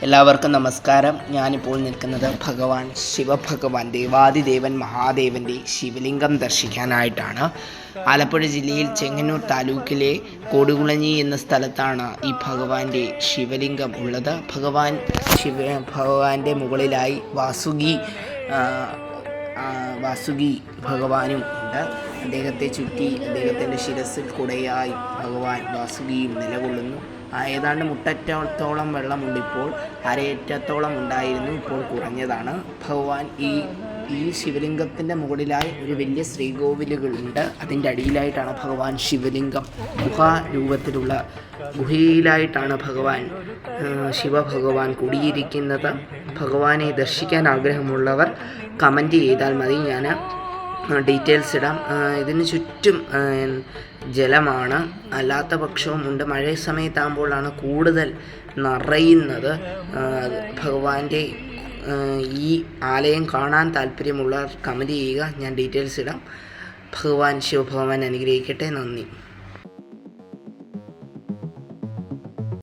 എല്ലാവർക്കും നമസ്കാരം. ഞാനിപ്പോൾ നിൽക്കുന്നത് ഭഗവാൻ ശിവഭഗവാൻ ദേവാദിദേവൻ മഹാദേവൻ്റെ ശിവലിംഗം ദർശിക്കാനായിട്ടാണ്. ആലപ്പുഴ ജില്ലയിൽ ചെങ്ങന്നൂർ താലൂക്കിലെ കോടുകുളഞ്ഞി എന്ന സ്ഥലത്താണ് ഈ ഭഗവാന്റെ ശിവലിംഗം ഉള്ളത്. ഭഗവാന്റെ മുകളിലായി വാസുകി ഭഗവാനും ഉണ്ട്. അദ്ദേഹത്തെ ചുറ്റി അദ്ദേഹത്തിൻ്റെ ശിരസിൽ കുടയായി ഭഗവാൻ വാസുകിയും നിലകൊള്ളുന്നു. ഏതാണ്ട് മുട്ടറ്റത്തോളം വെള്ളമുണ്ടിപ്പോൾ, അരയറ്റത്തോളം ഉണ്ടായിരുന്നു, ഇപ്പോൾ കുറഞ്ഞതാണ്. ഭഗവാൻ ഈ ശിവലിംഗത്തിൻ്റെ മുകളിലായി ഒരു വലിയ ശ്രീകോവിലുകളുണ്ട്. അതിൻ്റെ അടിയിലായിട്ടാണ് ഭഗവാൻ ശിവലിംഗം ഗുഹാരൂപത്തിലുള്ള ഗുഹയിലായിട്ടാണ് ശിവഭഗവാൻ കുടിയിരിക്കുന്നത്. ഭഗവാനെ ദർശിക്കാൻ ആഗ്രഹമുള്ളവർ കമൻറ്റ് ചെയ്താൽ മതി, ഞാൻ ഡീറ്റെയിൽസ് ഇടാം. ഇതിന് ചുറ്റും ജലമാണ്, അല്ലാത്ത പക്ഷവും ഉണ്ട്. മഴ സമയത്താകുമ്പോഴാണ് കൂടുതൽ നിറയുന്നത്. ഭഗവാന്റെ ഈ ആലയം കാണാൻ താല്പര്യമുള്ളവർ കമൻറ്റ് ചെയ്യുക, ഞാൻ ഡീറ്റെയിൽസ് ഇടാം. ശിവഭഗവാൻ അനുഗ്രഹിക്കട്ടെ. നന്ദി.